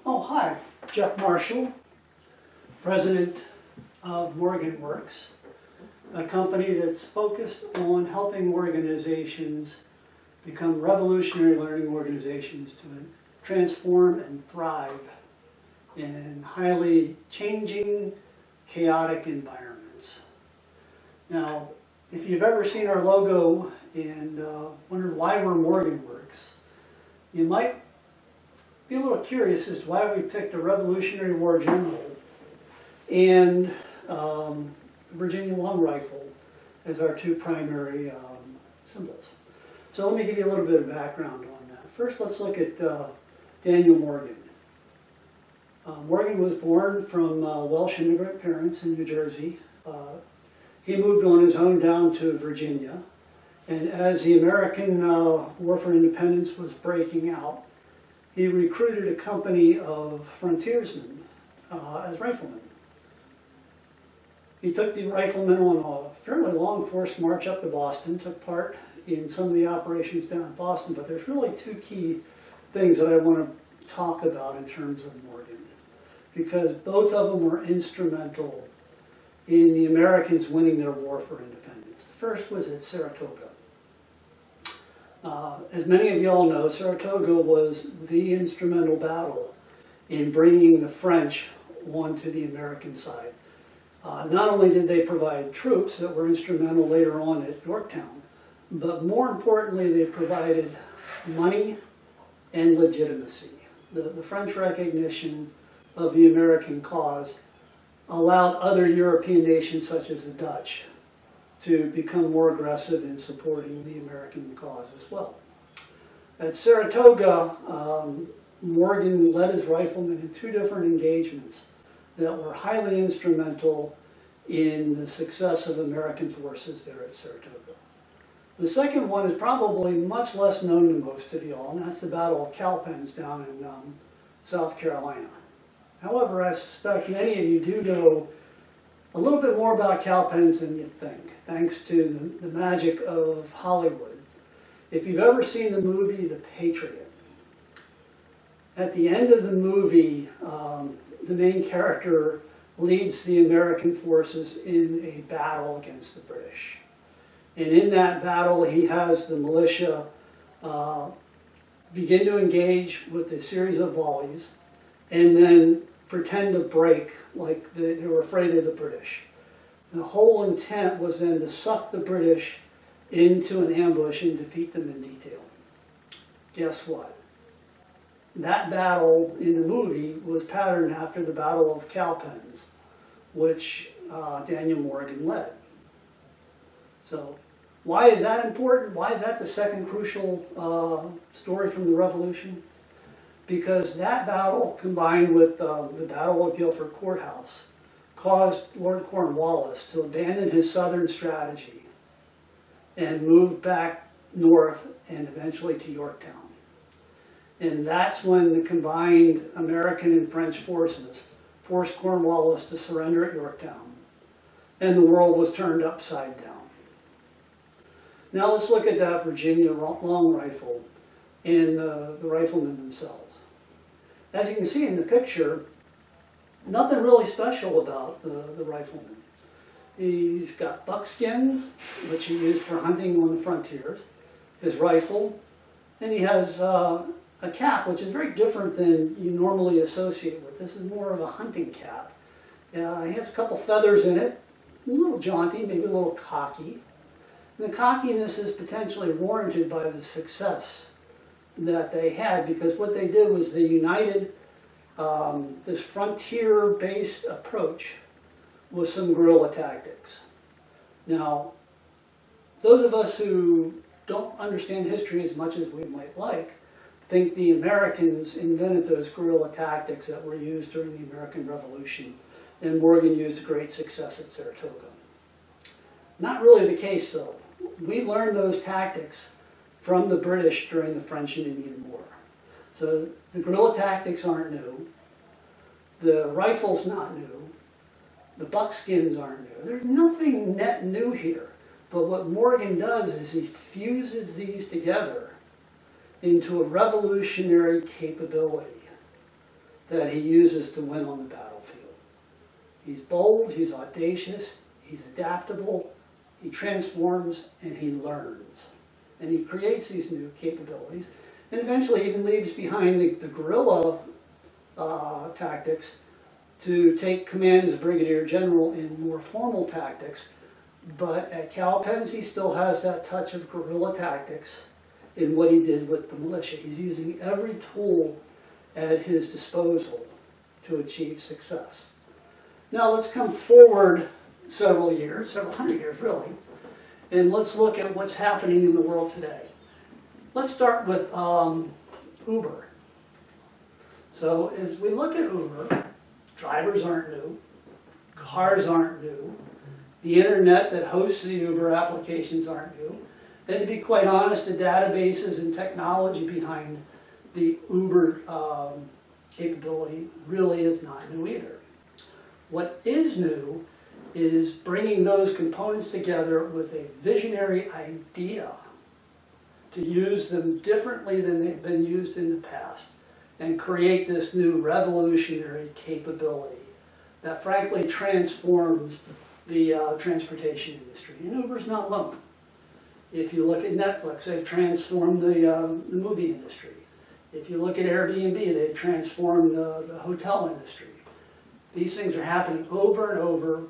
Oh, hi, Jeff Marshall, president of Morgan Works, a company that's focused on helping organizations become revolutionary learning organizations to transform and thrive in highly changing, chaotic environments. Now, if you've ever seen our logo and wondered why we're Morgan Works, you might be a little curious as to why we picked a Revolutionary War general and Virginia long rifle as our two primary symbols. So let me give you a little bit of background on that. First, let's look at Daniel Morgan. Morgan was born from Welsh immigrant parents in New Jersey. He moved on his own down to Virginia, and as the American War for Independence was breaking out, he recruited a company of frontiersmen as riflemen. He took the riflemen on a fairly long forced march up to Boston, took part in some of the operations down in Boston, but there's really two key things that I want to talk about in terms of Morgan, because both of them were instrumental in the Americans winning their war for independence. The first was at Saratoga. As many of you all know, Saratoga was the instrumental battle in bringing the French onto the American side. Not only did they provide troops that were instrumental later on at Yorktown, but more importantly, they provided money and legitimacy. The French recognition of the American cause allowed other European nations, such as the Dutch, to become more aggressive in supporting the American cause as well. At Saratoga, Morgan led his riflemen in two different engagements that were highly instrumental in the success of American forces there at Saratoga. The second one is probably much less known to most of you all, and that's the Battle of Cowpens down in South Carolina. However, I suspect many of you do know a little bit more about Cowpens than you think, thanks to the magic of Hollywood. If you've ever seen the movie The Patriot, at the end of the movie, the main character leads the American forces in a battle against the British. And in that battle, he has the militia begin to engage with a series of volleys and then pretend to break like they were afraid of the British. The whole intent was then to suck the British into an ambush and defeat them in detail. Guess what? That battle in the movie was patterned after the Battle of Cowpens, which Daniel Morgan led. So why is that important? Why is that the second crucial story from the Revolution? Because that battle, combined with the Battle of Guilford Courthouse, caused Lord Cornwallis to abandon his southern strategy and move back north and eventually to Yorktown. And that's when the combined American and French forces forced Cornwallis to surrender at Yorktown, and the world was turned upside down. Now let's look at that Virginia long rifle and the riflemen themselves. As you can see in the picture, nothing really special about the rifleman. He's got buckskins, which he used for hunting on the frontiers, his rifle, and he has a cap, which is very different than you normally associate with. This is more of a hunting cap. He has a couple feathers in it, a little jaunty, maybe a little cocky. And the cockiness is potentially warranted by the success that they had, because what they did was they united this frontier-based approach with some guerrilla tactics. Now, those of us who don't understand history as much as we might like think the Americans invented those guerrilla tactics that were used during the American Revolution, and Morgan used to great success at Saratoga. Not really the case, though. We learned those tactics from the British during the French and Indian War. So the guerrilla tactics aren't new. The rifle's not new. The buckskins aren't new. There's nothing net new here. But what Morgan does is he fuses these together into a revolutionary capability that he uses to win on the battlefield. He's bold, he's audacious, he's adaptable, he transforms, and he learns. And he creates these new capabilities, and eventually even leaves behind the guerrilla tactics to take command as a brigadier general in more formal tactics. But at Cowpens, he still has that touch of guerrilla tactics in what he did with the militia. He's using every tool at his disposal to achieve success. Now let's come forward several years, several hundred years really, and let's look at what's happening in the world today. Let's start with Uber. So as we look at Uber, drivers aren't new, cars aren't new, the internet that hosts the Uber applications aren't new, and to be quite honest, the databases and technology behind the Uber capability really is not new either. What is new is bringing those components together with a visionary idea to use them differently than they've been used in the past and create this new revolutionary capability that frankly transforms the transportation industry. And Uber's not alone. If you look at Netflix, they've transformed the movie industry. If you look at Airbnb, they've transformed the hotel industry. These things are happening over and over.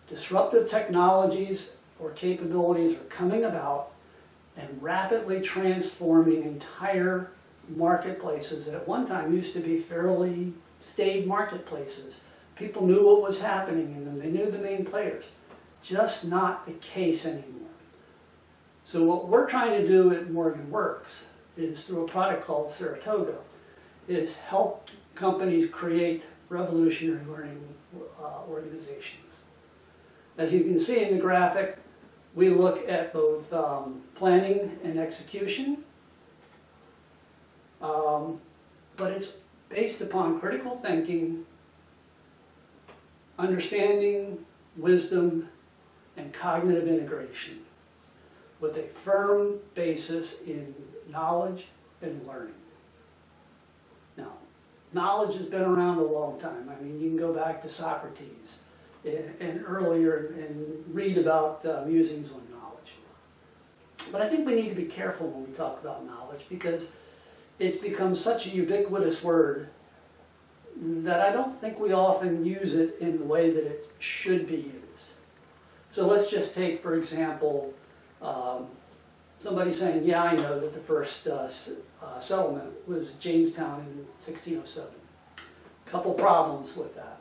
Disruptive technologies or capabilities are coming about and rapidly transforming entire marketplaces that at one time used to be fairly staid marketplaces. People knew what was happening in them. They knew the main players. Just not the case anymore. So what we're trying to do at Morgan Works is, through a product called Saratoga, is help companies create revolutionary learning organizations. As you can see in the graphic, we look at both planning and execution, but it's based upon critical thinking, understanding, wisdom, and cognitive integration, with a firm basis in knowledge and learning. Now, knowledge has been around a long time. I mean, you can go back to Socrates and earlier and read about musings on knowledge. But I think we need to be careful when we talk about knowledge, because it's become such a ubiquitous word that I don't think we often use it in the way that it should be used. So let's just take, for example, somebody saying, yeah, I know that the first settlement was Jamestown in 1607. A couple problems with that.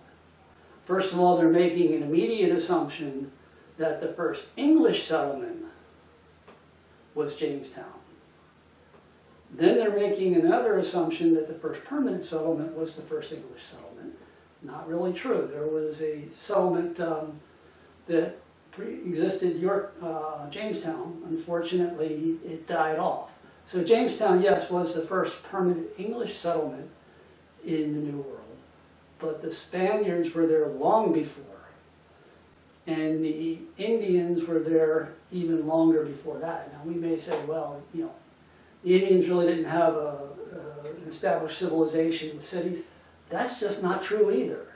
First of all, they're making an immediate assumption that the first English settlement was Jamestown. Then they're making another assumption that the first permanent settlement was the first English settlement. Not really true. There was a settlement that existed Jamestown. Unfortunately, it died off. So Jamestown, yes, was the first permanent English settlement in the New World, but the Spaniards were there long before, and the Indians were there even longer before that. Now we may say, well, you know, the Indians really didn't have an established civilization with cities. That's just not true either.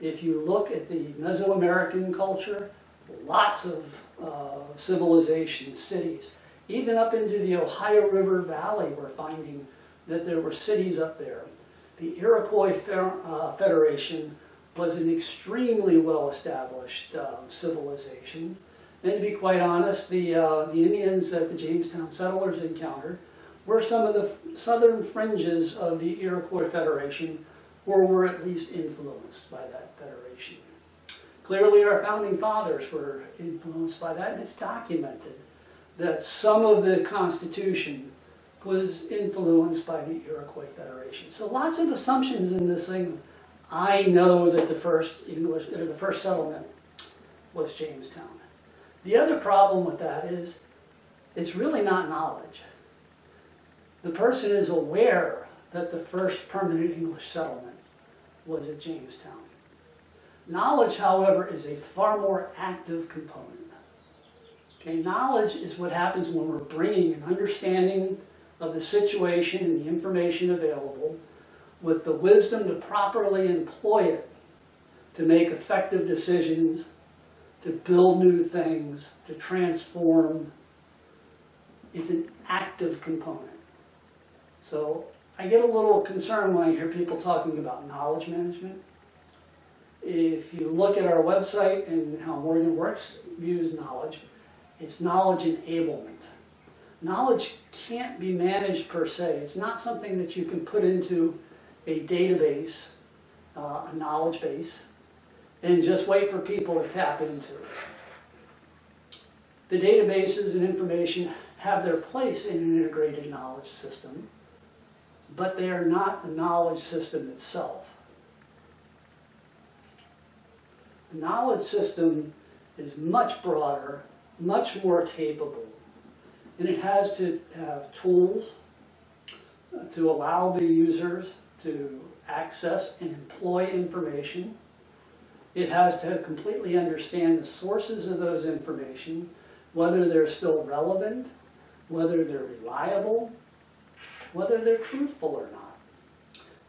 If you look at the Mesoamerican culture, lots of civilizations, cities. Even up into the Ohio River Valley, we're finding that there were cities up there. The Iroquois Federation was an extremely well-established civilization. And to be quite honest, the Indians that the Jamestown settlers encountered were some of the southern fringes of the Iroquois Federation, or were at least influenced by that federation. Clearly our founding fathers were influenced by that, and it's documented that some of the Constitution was influenced by the Iroquois Federation. So lots of assumptions in this thing. I know that the first settlement was Jamestown. The other problem with that is it's really not knowledge. The person is aware that the first permanent English settlement was at Jamestown. Knowledge, however, is a far more active component. Okay, knowledge is what happens when we're bringing an understanding of the situation and the information available with the wisdom to properly employ it to make effective decisions, to build new things, to transform. It's an active component. So I get a little concerned when I hear people talking about knowledge management. If you look at our website and how Morgan Works views knowledge, it's knowledge enablement. Knowledge can't be managed per se. It's not something that you can put into a database, a knowledge base, and just wait for people to tap into it. The databases and information have their place in an integrated knowledge system, but they are not the knowledge system itself. The knowledge system is much broader, much more capable, and it has to have tools to allow the users to access and employ information. It has to completely understand the sources of those information, whether they're still relevant, whether they're reliable, whether they're truthful or not.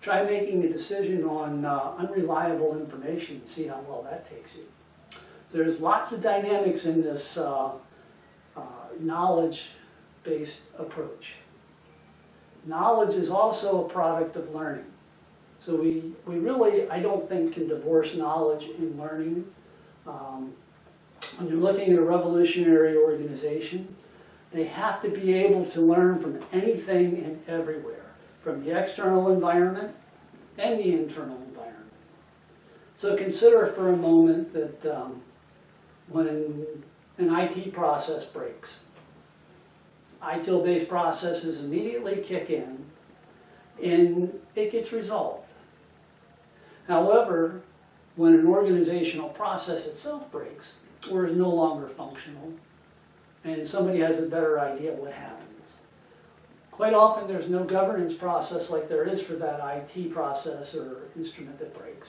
Try making a decision on unreliable information and see how well that takes you. There's lots of dynamics in this knowledge-based approach. Knowledge is also a product of learning. So we really, I don't think, can divorce knowledge and learning. When you're looking at a revolutionary organization, they have to be able to learn from anything and everywhere, from the external environment and the internal environment. So consider for a moment that when an IT process breaks, ITIL-based processes immediately kick in and it gets resolved. However, when an organizational process itself breaks or is no longer functional and somebody has a better idea what happens, quite often there's no governance process like there is for that IT process or instrument that breaks.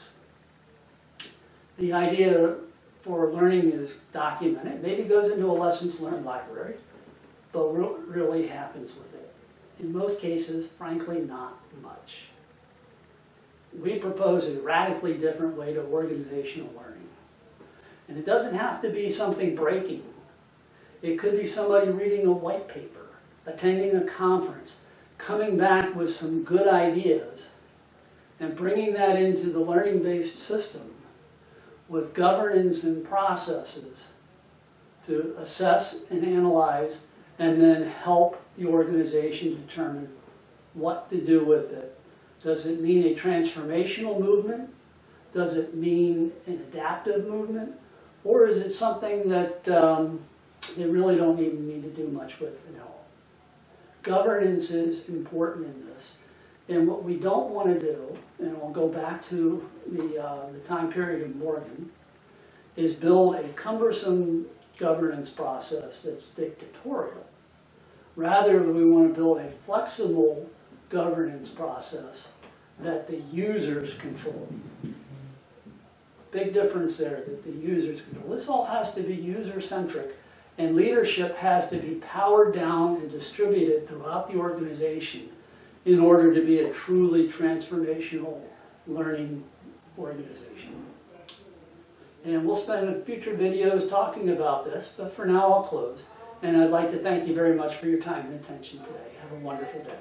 The idea for learning is documented, maybe goes into a lessons learned library, but what really happens with it? In most cases, frankly, not much. We propose a radically different way to organizational learning. And it doesn't have to be something breaking. It could be somebody reading a white paper, attending a conference, coming back with some good ideas, and bringing that into the learning-based system with governance and processes to assess and analyze and then help the organization determine what to do with it. Does it mean a transformational movement? Does it mean an adaptive movement? Or is it something that they really don't even need to do much with at all? Governance is important in this. And what we don't want to do, and I'll go back to the time period of Morgan, is build a cumbersome governance process that's dictatorial. Rather, we want to build a flexible governance process that the users control. Big difference there, that the users control. This all has to be user-centric, and leadership has to be powered down and distributed throughout the organization in order to be a truly transformational learning organization. And we'll spend future videos talking about this, but for now I'll close. And I'd like to thank you very much for your time and attention today. Have a wonderful day.